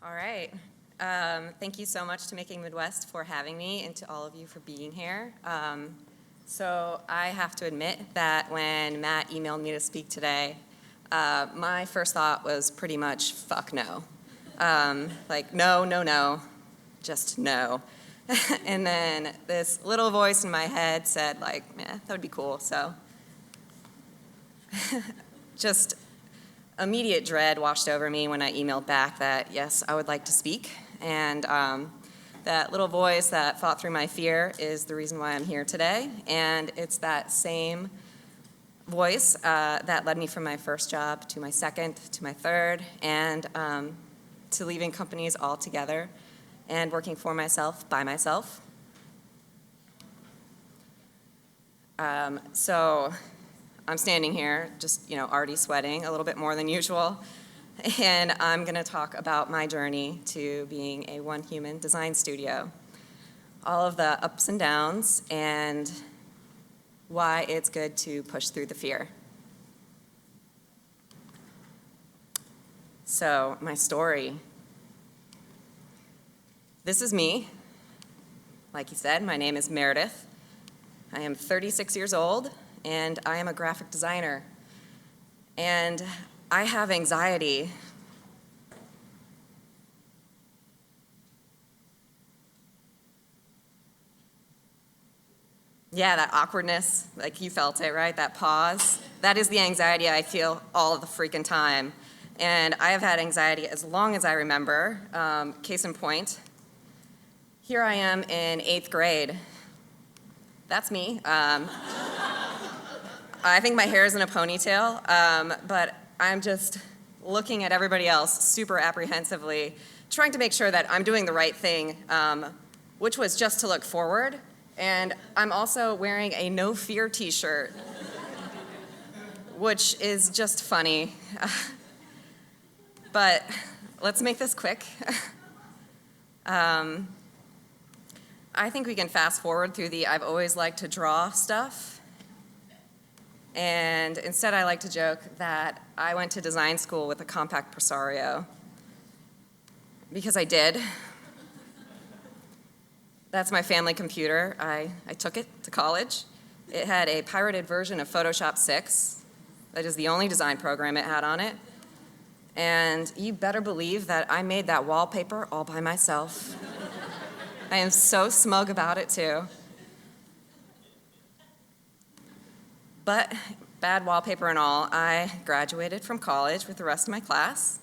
All right. Thank you so much to Making Midwest for having me and to all of you for being here. So I have to admit that when Matt emailed me to speak today, my first thought was pretty much, fuck no. Like, no, no, no, just no. And then this little voice in my head said, like, that would be cool. So just immediate dread washed over me when I emailed back that, yes, I would like to speak. And that little voice that fought through my fear is the reason why I'm here today. And it's that same voice that led me from my first job to my second, to my third, and to leaving companies altogether and working for myself, by myself. So I'm standing here just, already sweating a little bit more than usual. And I'm going to talk about my journey to being a one-human design studio. All of the ups and downs and why it's good to push through the fear. So, my story. This is me. Like he said, my name is Meredith. I am 36 years old, and I am a graphic designer. And I have anxiety. Yeah, that awkwardness, like you felt it, right? That pause. That is the anxiety I feel all of the freaking time. And I have had anxiety as long as I remember. Case in point, here I am in 8th grade. That's me. I think my hair is in a ponytail, but I'm just looking at everybody else super apprehensively, trying to make sure that I'm doing the right thing, which was just to look forward. And I'm also wearing a no fear t-shirt, which is just funny. But let's make this quick. I think we can fast forward through the I've always liked to draw stuff. And instead, I like to joke that I went to design school with a compact Presario. Because I did. That's my family computer. I took it to college. It had a pirated version of Photoshop 6. That is the only design program it had on it. And you better believe that I made that wallpaper all by myself. I am so smug about it, too. But bad wallpaper and all, I graduated from college with the rest of my class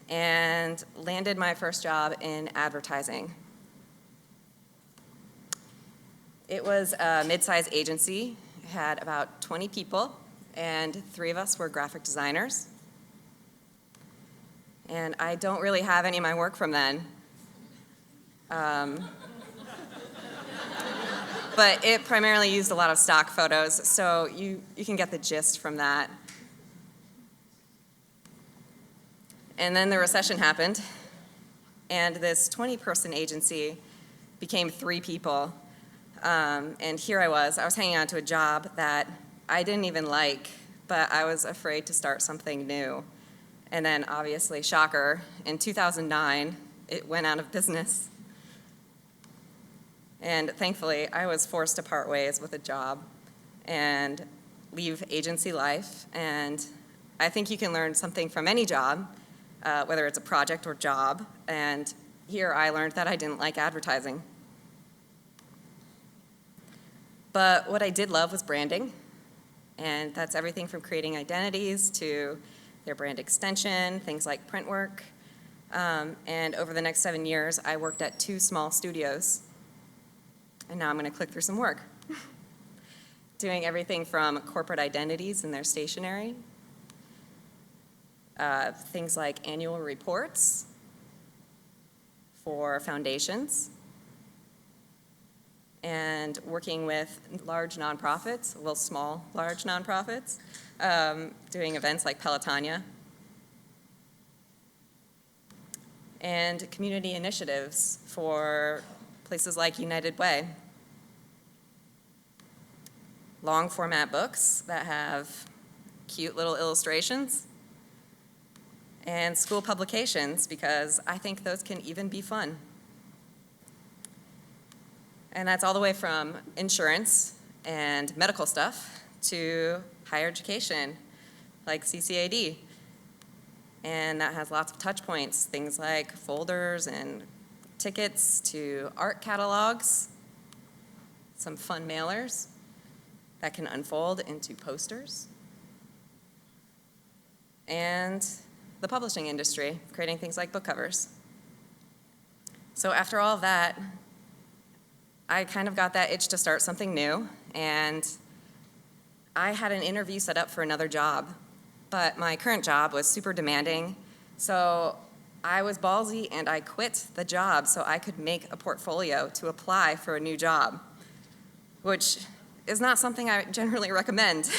and landed my first job in advertising. It was a mid-sized agency. It had about 20 people, and 3 of us were graphic designers. And I don't really have any of my work from then. But it primarily used a lot of stock photos, so you can get the gist from that. And then the recession happened, and this 20-person agency became 3 people. And here I was hanging on to a job that I didn't even like, but I was afraid to start something new. And then, obviously, shocker, in 2009, it went out of business. And thankfully, I was forced to part ways with a job and leave agency life. And I think you can learn something from any job, whether it's a project or job. And here I learned that I didn't like advertising. But what I did love was branding. And that's everything from creating identities to their brand extension, things like print work. And over the next 7 years, I worked at 2 small studios. And now I'm going to click through some work. Doing everything from corporate identities and their stationery, things like annual reports for foundations, and working with large nonprofits, well, small, large nonprofits, doing events like Pelotanya, and community initiatives for places like United Way. Long format books that have cute little illustrations, and school publications, because I think those can even be fun. And that's all the way from insurance and medical stuff to higher education, like CCAD. And that has lots of touch points, things like folders and tickets to art catalogs, some fun mailers that can unfold into posters, and the publishing industry, creating things like book covers. So after all of that, I kind of got that itch to start something new, and I had an interview set up for another job, but my current job was super demanding, so I was ballsy and I quit the job so I could make a portfolio to apply for a new job, which is not something I generally recommend.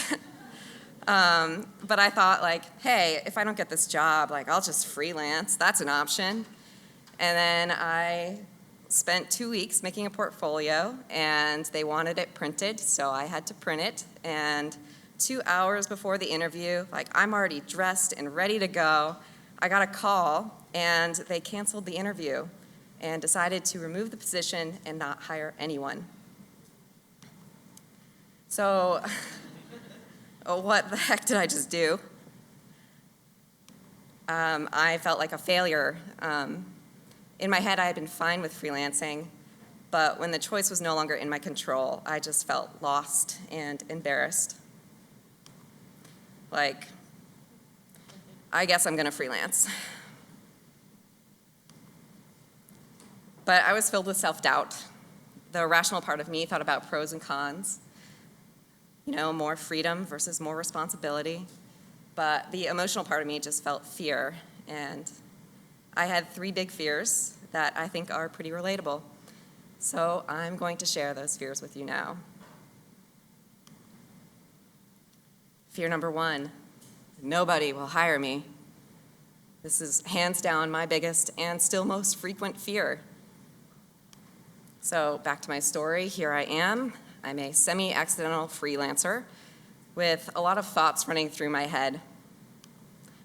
But I thought, like, hey, if I don't get this job, like, I'll just freelance. That's an option. And then I spent 2 weeks making a portfolio, and they wanted it printed, so I had to print it. And 2 hours before the interview, like, I'm already dressed and ready to go, I got a call, and they canceled the interview and decided to remove the position and not hire anyone. So, what the heck did I just do? I felt like a failure. In my head, I had been fine with freelancing, but when the choice was no longer in my control, I just felt lost and embarrassed. Like, I guess I'm gonna freelance. But I was filled with self-doubt. The rational part of me thought about pros and cons. You know, more freedom versus more responsibility. But the emotional part of me just felt fear. And I had 3 big fears that I think are pretty relatable. So I'm going to share those fears with you now. Fear number 1, nobody will hire me. This is hands down my biggest and still most frequent fear. So back to my story, here I am. I'm a semi-accidental freelancer with a lot of thoughts running through my head.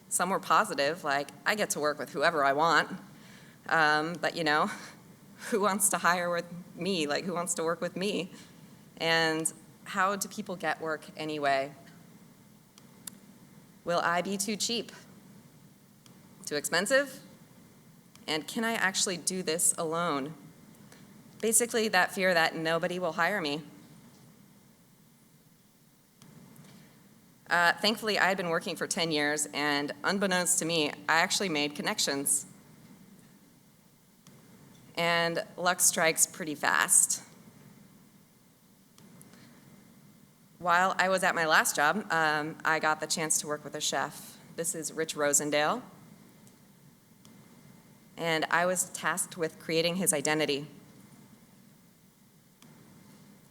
Some were positive, like I get to work with whoever I want, but you know, who wants to hire with me? Like who wants to work with me? And how do people get work anyway? Will I be too cheap? Too expensive? And can I actually do this alone? Basically, that fear that nobody will hire me. Thankfully, I had been working for 10 years, and unbeknownst to me, I actually made connections. And luck strikes pretty fast. While I was at my last job, I got the chance to work with a chef. This is Rich Rosendale. And I was tasked with creating his identity.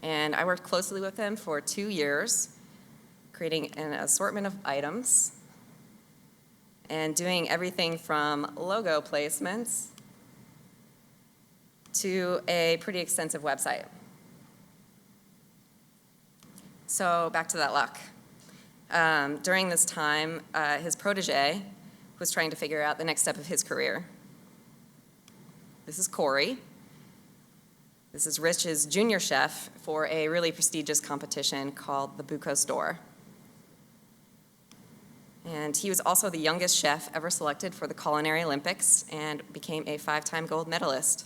And I worked closely with him for 2 years, creating an assortment of items and doing everything from logo placements to a pretty extensive website. So back to that luck. During this time, his protege was trying to figure out the next step of his career. This is Corey. This is Rich's junior chef for a really prestigious competition called the Buco Store. And he was also the youngest chef ever selected for the Culinary Olympics and became a 5-time gold medalist.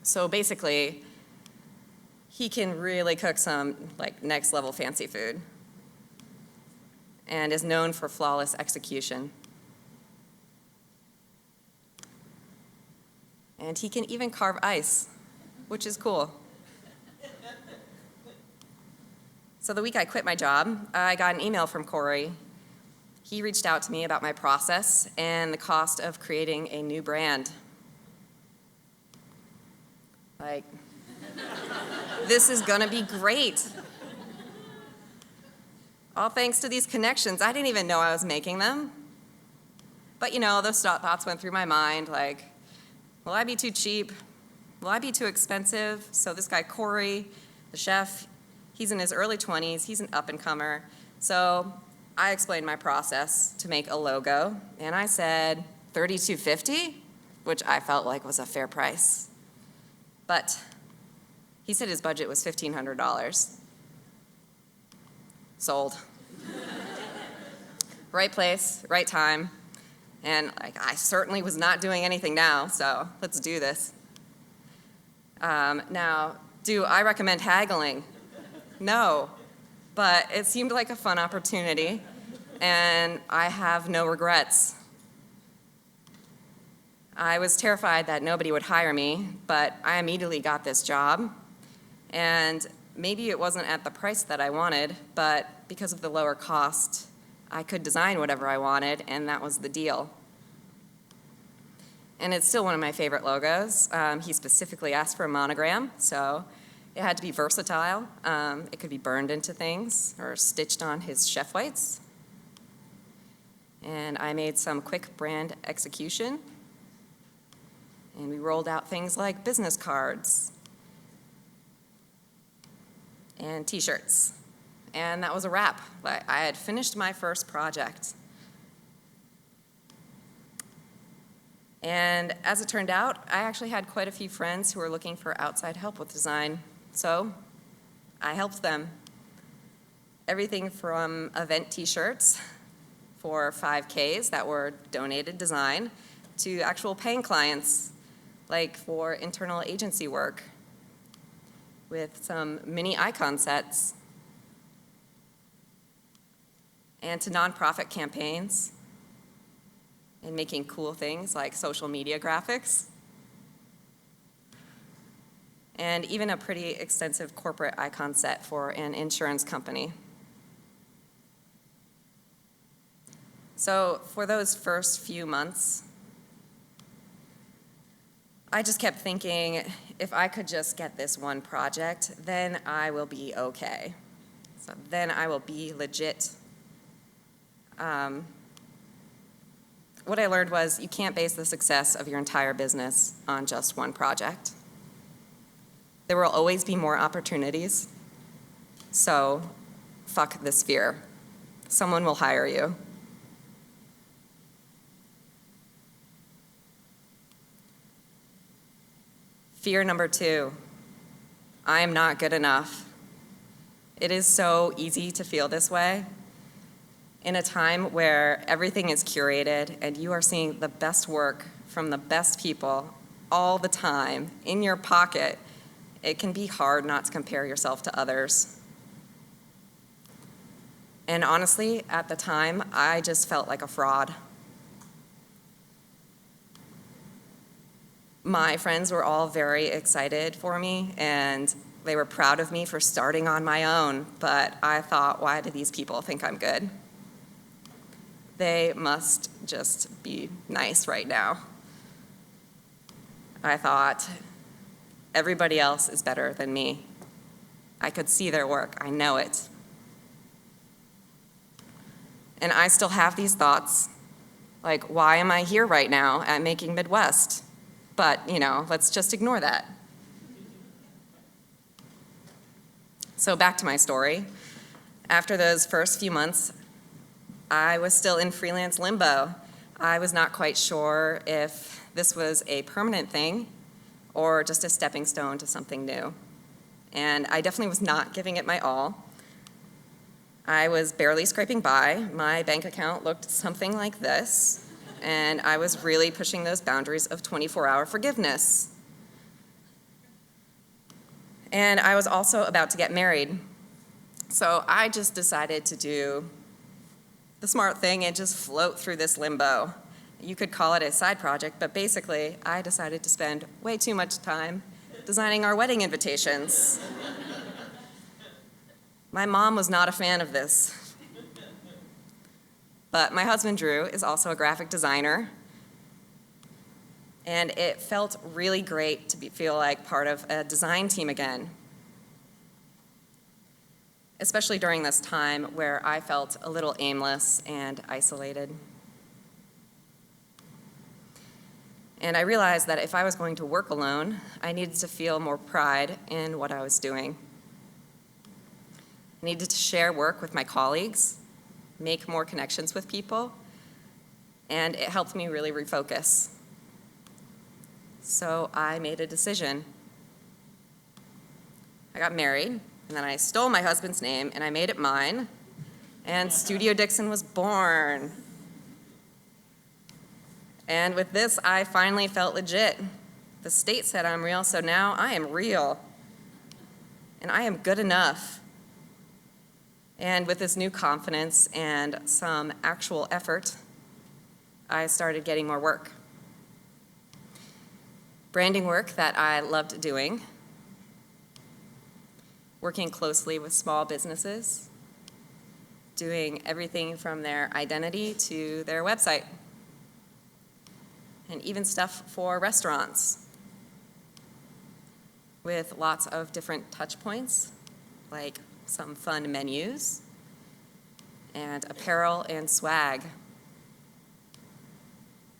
So basically, he can really cook some like next level fancy food and is known for flawless execution. And he can even carve ice, which is cool. So the week I quit my job, I got an email from Corey. He reached out to me about my process and the cost of creating a new brand. Like, this is gonna be great. All thanks to these connections. I didn't even know I was making them. But you know, those thoughts went through my mind, like, will I be too cheap? Will I be too expensive? So this guy, Corey, the chef, he's in his early 20s. He's an up-and-comer. So I explained my process to make a logo, and I said $32.50, which I felt like was a fair price. But he said his budget was $1,500. Sold. Right place, right time, and I certainly was not doing anything now, so let's do this. Now, do I recommend haggling? No, but it seemed like a fun opportunity, and I have no regrets. I was terrified that nobody would hire me, but I immediately got this job, and maybe it wasn't at the price that I wanted, but because of the lower cost, I could design whatever I wanted, and that was the deal. And it's still one of my favorite logos. He specifically asked for a monogram, so it had to be versatile. It could be burned into things or stitched on his chef whites. And I made some quick brand execution, and we rolled out things like business cards and t-shirts. And that was a wrap. I had finished my first project. And as it turned out, I actually had quite a few friends who were looking for outside help with design. So I helped them. Everything from event t-shirts for 5Ks that were donated design to actual paying clients, like for internal agency work with some mini icon sets, and to nonprofit campaigns and making cool things like social media graphics, and even a pretty extensive corporate icon set for an insurance company. So for those first few months, I just kept thinking, if I could just get this one project, then I will be okay. So then I will be legit. What I learned was you can't base the success of your entire business on just one project. There will always be more opportunities, so fuck this fear. Someone will hire you. Fear number 2, I am not good enough. It is so easy to feel this way. In a time where everything is curated and you are seeing the best work from the best people all the time in your pocket, it can be hard not to compare yourself to others. And honestly, at the time, I just felt like a fraud. My friends were all very excited for me, and they were proud of me for starting on my own, but I thought, why do these people think I'm good? They must just be nice right now. I thought, everybody else is better than me. I could see their work, I know it. And I still have these thoughts, like, why am I here right now at Making Midwest? But, let's just ignore that. So back to my story. After those first few months, I was still in freelance limbo. I was not quite sure if this was a permanent thing or just a stepping stone to something new. And I definitely was not giving it my all. I was barely scraping by. My bank account looked something like this, and I was really pushing those boundaries of 24-hour forgiveness. And I was also about to get married. So I just decided to do the smart thing and just float through this limbo. You could call it a side project, but basically, I decided to spend way too much time designing our wedding invitations. My mom was not a fan of this. But my husband, Drew, is also a graphic designer, and it felt really great to feel like part of a design team again, especially during this time where I felt a little aimless and isolated. And I realized that if I was going to work alone, I needed to feel more pride in what I was doing. I needed to share work with my colleagues, make more connections with people, and it helped me really refocus. So I made a decision. I got married, and then I stole my husband's name, and I made it mine, and Studio Dixon was born. And with this, I finally felt legit. The state said I'm real, so now I am real. And I am good enough. And with this new confidence and some actual effort, I started getting more work. Branding work that I loved doing, working closely with small businesses, doing everything from their identity to their website, and even stuff for restaurants with lots of different touch points, like some fun menus, and apparel and swag,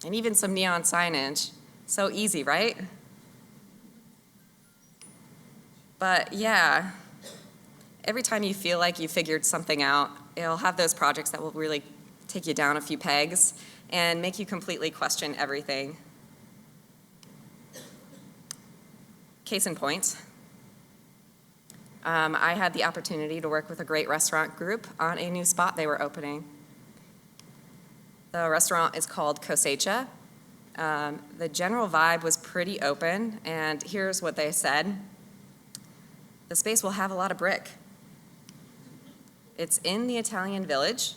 and even some neon signage. So easy, right? But yeah, every time you feel like you figured something out, it'll have those projects that will really take you down a few pegs and make you completely question everything. Case in point, I had the opportunity to work with a great restaurant group on a new spot they were opening. The restaurant is called Cosecha. The general vibe was pretty open, and here's what they said. The space will have a lot of brick. It's in the Italian Village,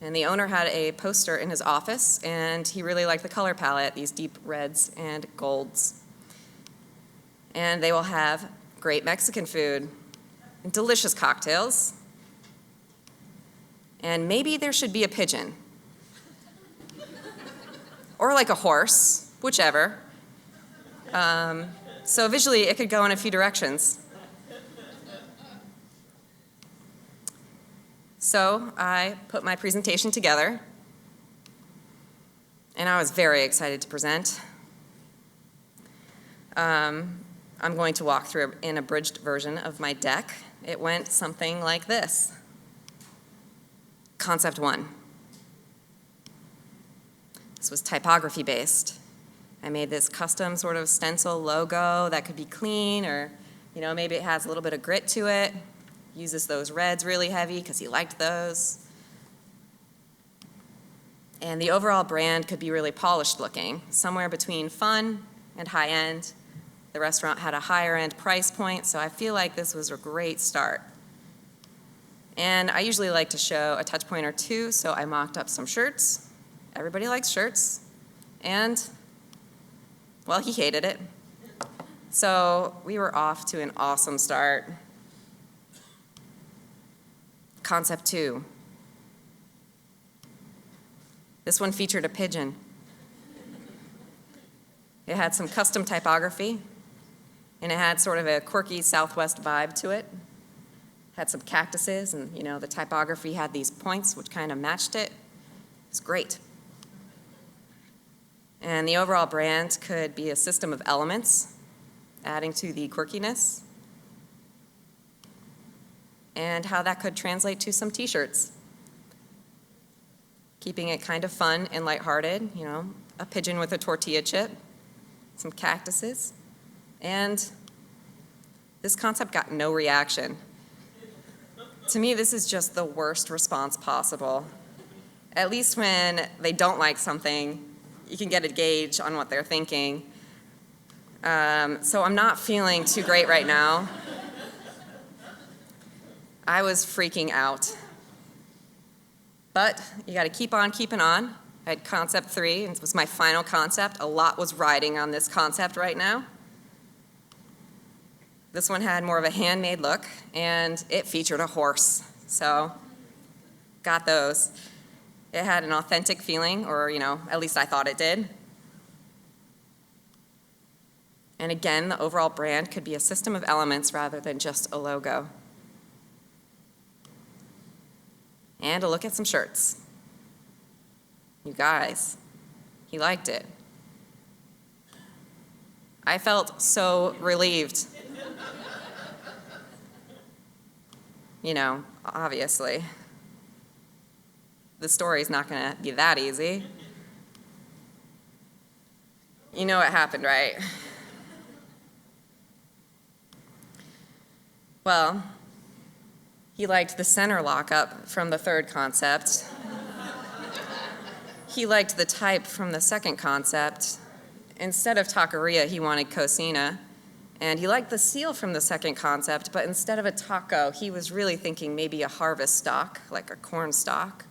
and the owner had a poster in his office, and he really liked the color palette, these deep reds and golds. And they will have great Mexican food, and delicious cocktails, and maybe there should be a pigeon. Or like a horse, whichever. So visually, it could go in a few directions. So I put my presentation together, and I was very excited to present. I'm going to walk through an abridged version of my deck. It went something like this. Concept 1. This was typography based. I made this custom sort of stencil logo that could be clean, or maybe it has a little bit of grit to it. Uses those reds really heavy because he liked those. And the overall brand could be really polished looking, somewhere between fun and high end. The restaurant had a higher end price point, so I feel like this was a great start. And I usually like to show a touch point or two, so I mocked up some shirts. Everybody likes shirts. And, well, he hated it. So we were off to an awesome start. Concept 2. This one featured a pigeon. It had some custom typography, and it had sort of a quirky Southwest vibe to it. Had some cactuses, and the typography had these points which kind of matched it. It's great. And the overall brand could be a system of elements, adding to the quirkiness, and how that could translate to some t-shirts. Keeping it kind of fun and lighthearted, a pigeon with a tortilla chip, some cactuses, and this concept got no reaction. To me, this is just the worst response possible. At least when they don't like something, you can get a gauge on what they're thinking. So I'm not feeling too great right now. I was freaking out. But you got to keep on keeping on. I had concept 3, and it was my final concept. A lot was riding on this concept right now. This one had more of a handmade look, and it featured a horse. So, got those. It had an authentic feeling, or at least I thought it did. And again, the overall brand could be a system of elements rather than just a logo. And a look at some shirts. You guys, he liked it. I felt so relieved. Obviously. the story's not going to be that easy. You know what happened, right? Well, he liked the center lockup from the third concept. He liked the type from the second concept. Instead of taqueria, he wanted cocina. And he liked the seal from the second concept, but instead of a taco, he was really thinking maybe a harvest stalk, like a corn stalk.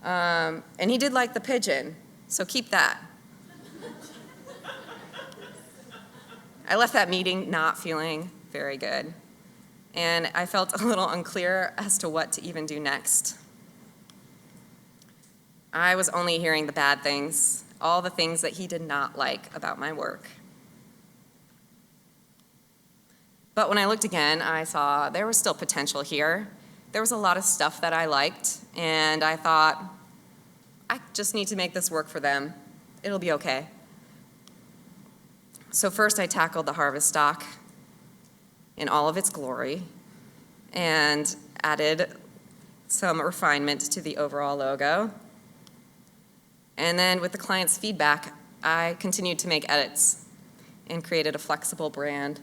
And he did like the pigeon, so keep that. I left that meeting not feeling very good, and I felt a little unclear as to what to even do next. I was only hearing the bad things, all the things that he did not like about my work. But when I looked again, I saw there was still potential here. There was a lot of stuff that I liked, and I thought, I just need to make this work for them. It'll be okay. So first I tackled the harvest stock in all of its glory and added some refinement to the overall logo. And then with the client's feedback, I continued to make edits and created a flexible brand.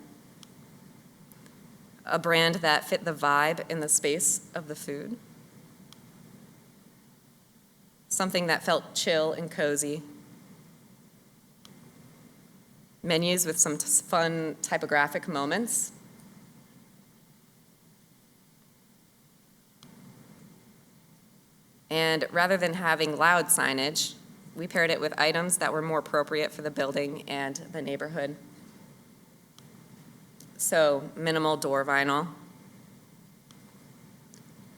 A brand that fit the vibe in the space of the food. Something that felt chill and cozy. Menus with some fun typographic moments. And rather than having loud signage, we paired it with items that were more appropriate for the building and the neighborhood. So, minimal door vinyl,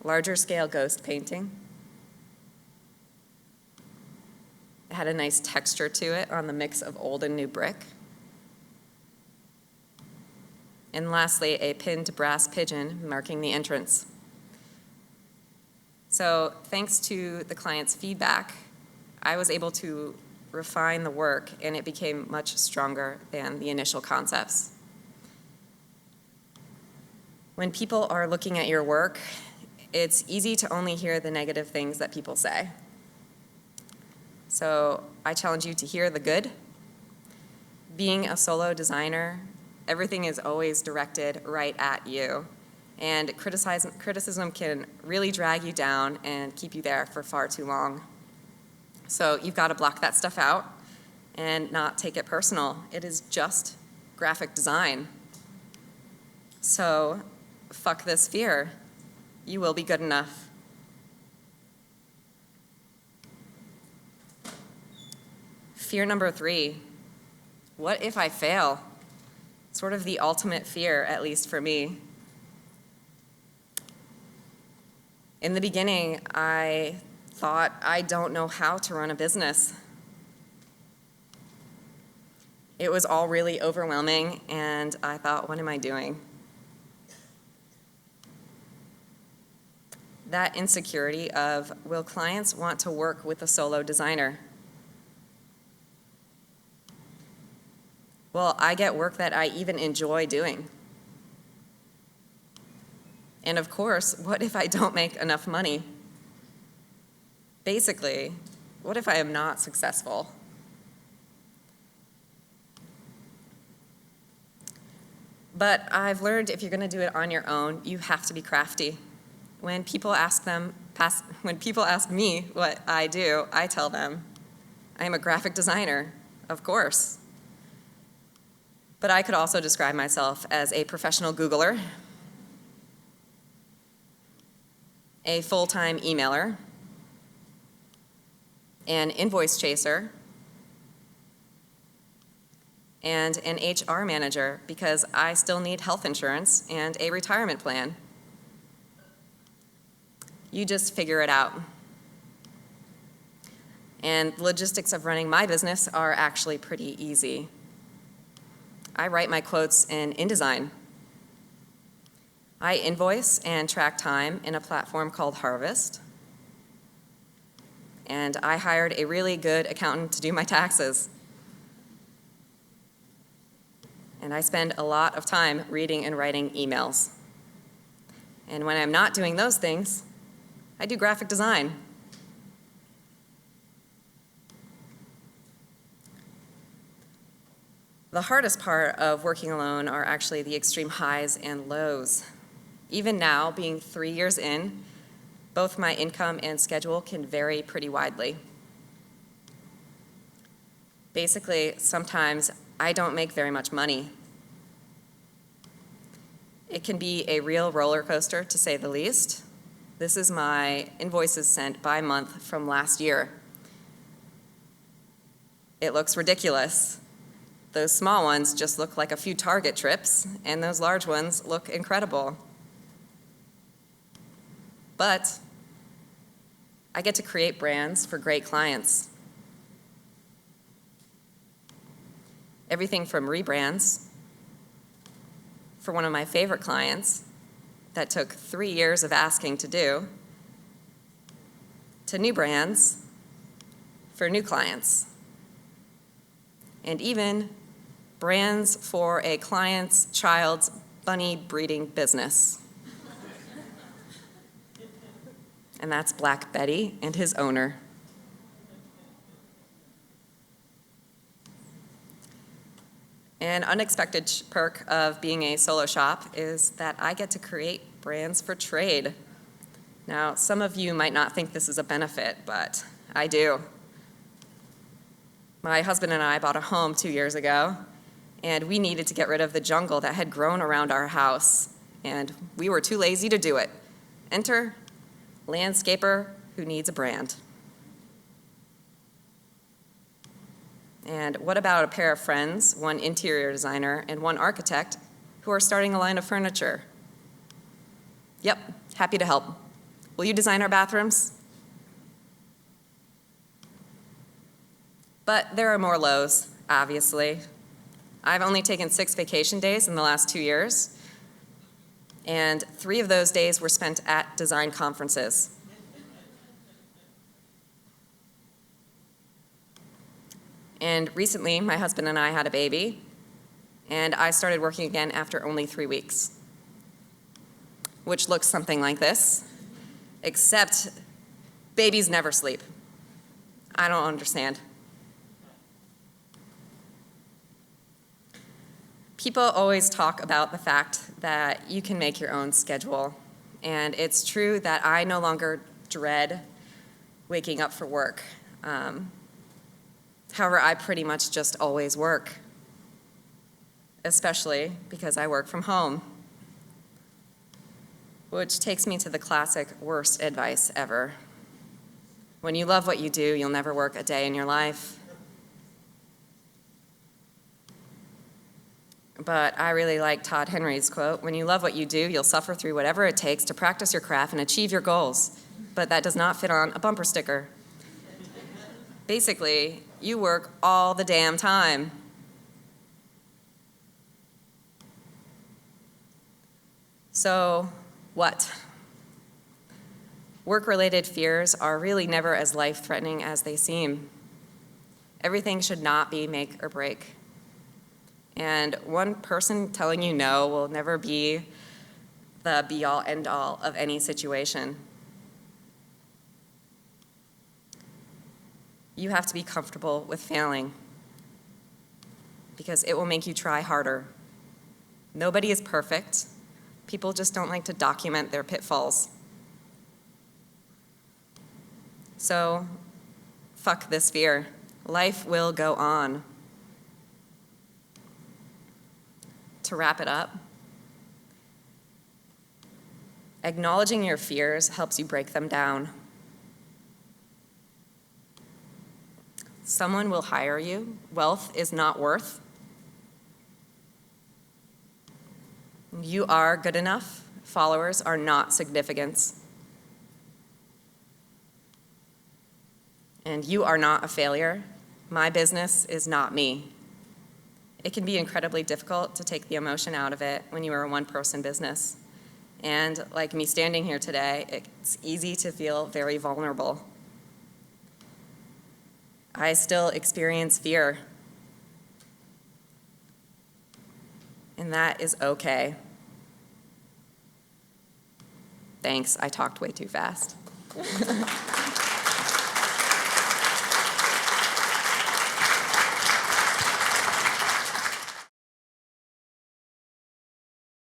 larger scale ghost painting. It had a nice texture to it on the mix of old and new brick. And lastly, a pinned brass pigeon marking the entrance. So, thanks to the client's feedback, I was able to refine the work, and it became much stronger than the initial concepts. When people are looking at your work, it's easy to only hear the negative things that people say. So I challenge you to hear the good. Being a solo designer, everything is always directed right at you. And criticism can really drag you down and keep you there for far too long. So you've got to block that stuff out and not take it personal. It is just graphic design. So fuck this fear. You will be good enough. Fear number 3, what if I fail? Sort of the ultimate fear, at least for me. In the beginning, I thought, I don't know how to run a business. It was all really overwhelming, and I thought, what am I doing? That insecurity of, will clients want to work with a solo designer? Well, I get work that I even enjoy doing. And of course, what if I don't make enough money? Basically, what if I am not successful? But I've learned if you're going to do it on your own, you have to be crafty. When people ask me what I do, I tell them, I am a graphic designer, of course. But I could also describe myself as a professional Googler, a full-time emailer, an invoice chaser, and an HR manager because I still need health insurance and a retirement plan. You just figure it out. And the logistics of running my business are actually pretty easy. I write my quotes in InDesign. I invoice and track time in a platform called Harvest. And I hired a really good accountant to do my taxes. And I spend a lot of time reading and writing emails. And when I'm not doing those things, I do graphic design. The hardest part of working alone are actually the extreme highs and lows. Even now, being 3 years in, both my income and schedule can vary pretty widely. Basically, sometimes I don't make very much money. It can be a real roller coaster, to say the least. This is my invoices sent by month from last year. It looks ridiculous. Those small ones just look like a few Target trips, and those large ones look incredible. But I get to create brands for great clients. Everything from rebrands for one of my favorite clients that took 3 years of asking to do, to new brands for new clients, and even brands for a client's child's bunny breeding business. And that's Black Betty and his owner. An unexpected perk of being a solo shop is that I get to create brands for trade. Now, some of you might not think this is a benefit, but I do. My husband and I bought a home 2 years ago, and we needed to get rid of the jungle that had grown around our house, and we were too lazy to do it. Enter landscaper who needs a brand. And what about a pair of friends, one interior designer and one architect, who are starting a line of furniture? Yep, happy to help. Will you design our bathrooms? But there are more lows, obviously. I've only taken 6 vacation days in the last 2 years, and 3 of those days were spent at design conferences. And recently, my husband and I had a baby, and I started working again after only 3 weeks, which looks something like this, except babies never sleep. I don't understand. People always talk about the fact that you can make your own schedule, and it's true that I no longer dread waking up for work. However, I pretty much just always work, especially because I work from home, which takes me to the classic worst advice ever. When you love what you do, you'll never work a day in your life. But I really like Todd Henry's quote, when you love what you do, you'll suffer through whatever it takes to practice your craft and achieve your goals. But that does not fit on a bumper sticker. Basically, you work all the damn time. So, what? Work-related fears are really never as life-threatening as they seem. Everything should not be make or break. And one person telling you no will never be the be-all, end-all of any situation. You have to be comfortable with failing because it will make you try harder. Nobody is perfect. People just don't like to document their pitfalls. So, fuck this fear. Life will go on. To wrap it up, acknowledging your fears helps you break them down. Someone will hire you. Wealth is not worth. You are good enough. Followers are not significance. And you are not a failure. My business is not me. It can be incredibly difficult to take the emotion out of it when you are a one-person business. And like me standing here today, it's easy to feel very vulnerable. I still experience fear, and that is okay. Thanks, I talked way too fast.